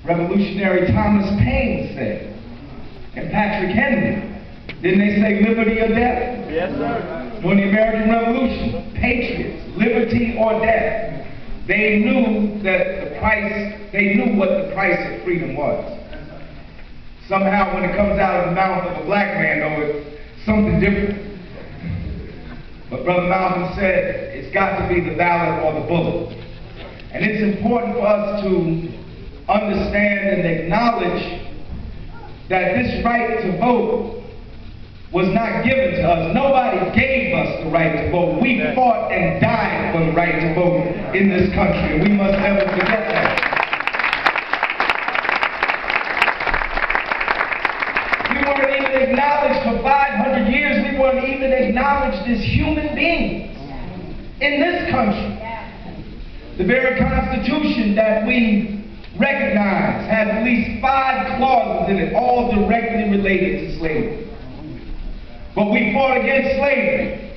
Revolutionary Thomas Paine said, and Patrick Henry. Didn't they say liberty or death? Yes, sir. During the American Revolution, patriots, liberty or death. They knew what the price of freedom was. Somehow when it comes out of the mouth of a black man, though, it's something different. But Brother Malcolm said, it's got to be the ballot or the bullet. And it's important for us to understand and acknowledge that this right to vote was not given to us. Nobody gave us the right to vote. We fought and died for the right to vote in this country, and we must never forget that. We weren't even acknowledged for 500 years. We weren't even acknowledged as human beings in this country. The very Constitution that we recognize has at least 5 clauses in it, all directly related to slavery. But we fought against slavery.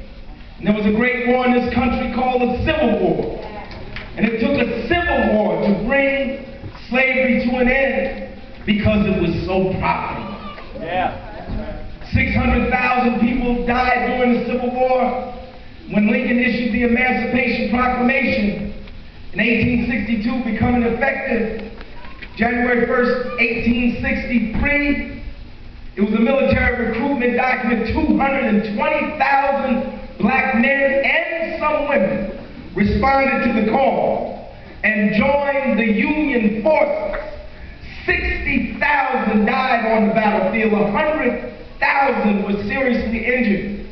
And there was a great war in this country called the Civil War. And it took a civil war to bring slavery to an end because it was so profitable. Yeah. 600,000 people died during the Civil War. When Lincoln issued the Emancipation Proclamation in 1862, becoming effective January 1st, 1863, it was a military recruitment document. 220,000 black men and some women responded to the call and joined the Union forces. 60,000 died on the battlefield. 100,000 were seriously injured.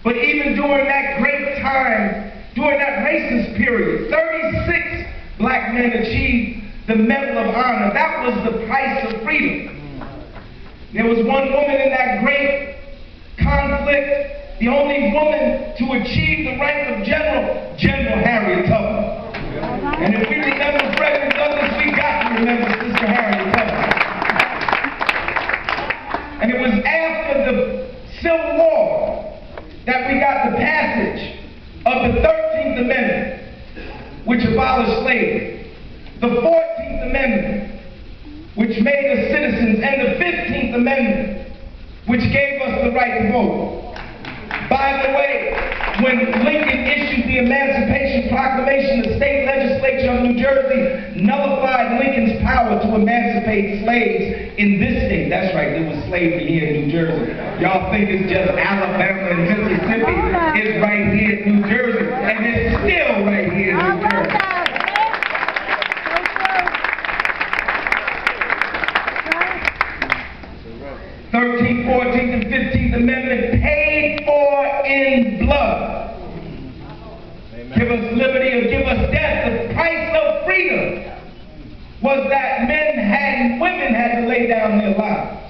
But even during that great time, during that racist period, 36 black men achieved the Medal of Honor. That was the price of freedom. There was one woman in that great conflict, the only woman to achieve the rank of general, General Harriet Tubman. And if we remember Frederick Douglass, we got to remember Sister Harriet Tubman. And it was after the Civil War that we got the passage of the 13th Amendment, which abolished slavery, the 14th Amendment, which made us citizens, and the 15th Amendment, which gave us the right to vote. By the way, when Lincoln issued the Emancipation Proclamation, the state legislature of New Jersey nullified Lincoln's power to emancipate slaves in this state. That's right, there was slavery here in New Jersey. Y'all think it's just Alabama and Mississippi. It's right here in New Jersey, and it's still right here in New Jersey. 13th, 14th, and 15th Amendment paid for in blood. Amen. Give us liberty or give us death. The price of freedom was that men and women had to lay down their lives.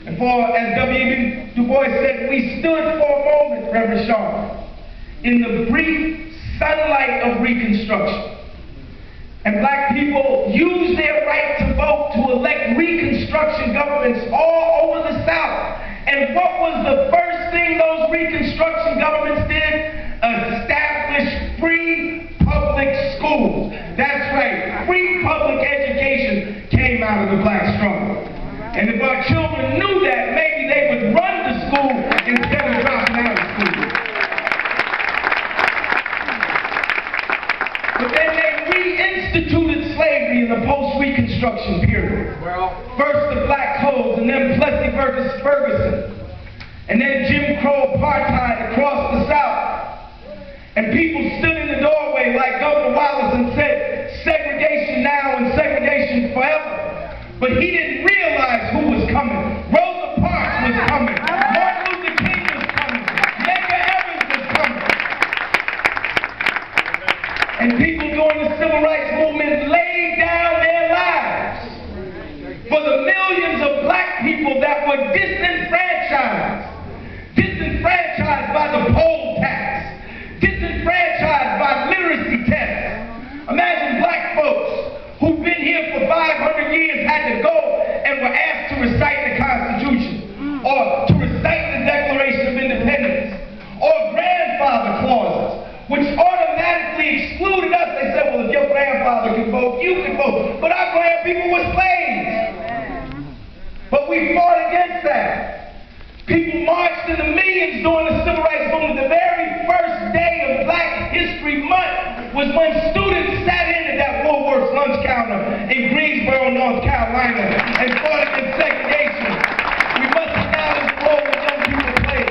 And as W.E.B. Du Bois said, we stood for a moment, Reverend Sharpton, in the brief sunlight of Reconstruction. And black people used their right to vote to elect Reconstruction governments all over the South. And what was the first thing those Reconstruction governments did? Establish free public schools. That's right, free public education came out of the black struggle. And if our children knew that, maybe they would run to school instead of dropping out of school. But then they reinstituted slavery in the post-Reconstruction period. First the black codes, and then Plessy Ferguson, and then Jim Crow apartheid across the South. And people stood in the doorway like Governor Wallace and said, segregation now and segregation forever. But he didn't realize who was coming. Rosa Parks was coming. Martin Luther King was coming. Medgar Evers was coming. And people during the Civil Rights Movement laid down their lives for the millions of black people that were disenfranchised by the poll tax, disenfranchised by literacy tests. Imagine black folks who've been here for 500 years had to go and were asked to recite the Constitution, or to recite the Declaration of Independence, or grandfather clauses, which automatically excluded us. They said, well, if your grandfather can vote, you can vote. But our declare people were slaves. But we fought against that. People marched in the millions during the Civil Rights Movement. The very first day of Black History Month was when students sat in at that Woolworth's lunch counter in Greensboro, North Carolina, and fought against segregation. We must acknowledge the role that young people played.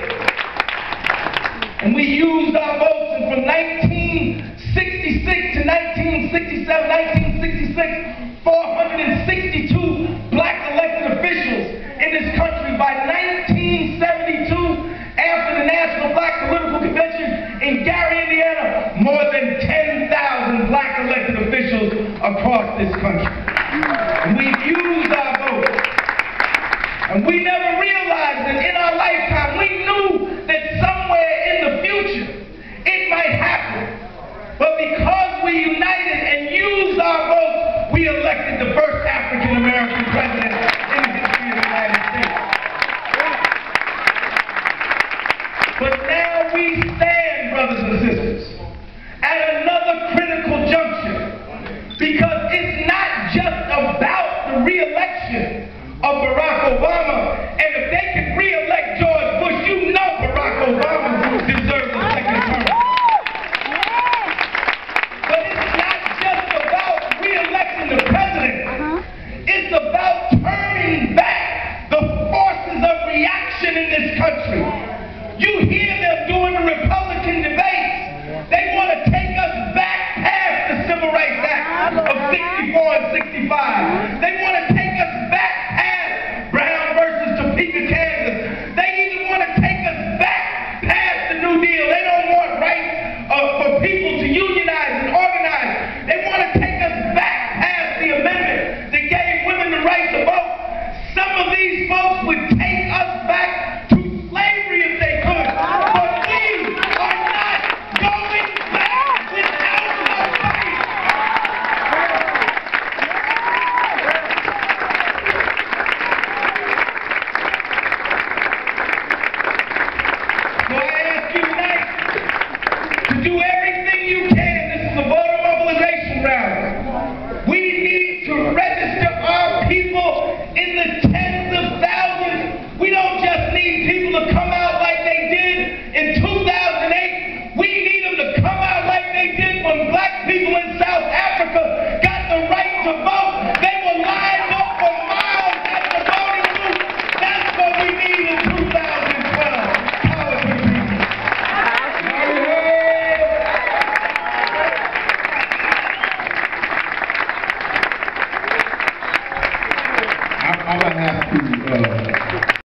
And we used our votes, and from 1966 to 1967, 1966, 462 Black elected officials in this country. By 1972, after the National Black Political Convention in Gary, Indiana, more than 10,000 Black elected officials across this country. And we've used our vote. And we never realized that in our lifetime, we knew that somewhere in the future, it might happen. But because we united and used our votes, we elected the first African-American president in the history of the United States. But now we stand, brothers and sisters, at another critical juncture, because it's not just about the re-election of Barack Obama. And if they can re-elect George Bush, you know Barack Obama deserves a second term. But it's not just about re-electing the president. It's about turning back the forces of reaction in this country. You hear them doing the Republican debates. They want to take us back past the Civil Rights Act of 64 and 65. They want to take us back past Brown versus Topeka, Kansas. They even want to take us back past the New Deal. They don't want rights for people to unionize and organize. They want to take us back past the amendment that gave women the right to vote. Some of these folks would take us back to slavery if they could. But we are not going back without a fight. So I ask you tonight to do everything you can. This is a voter mobilization rally. We need to register our people in the tens of thousands. We don't just need people to come out like they did in 2008. We need them to come out like they did when Black people in South Africa got the right to vote. They were lined up for miles at the voting booth. That's what we need in 2012. Power to the people. I'm going to have to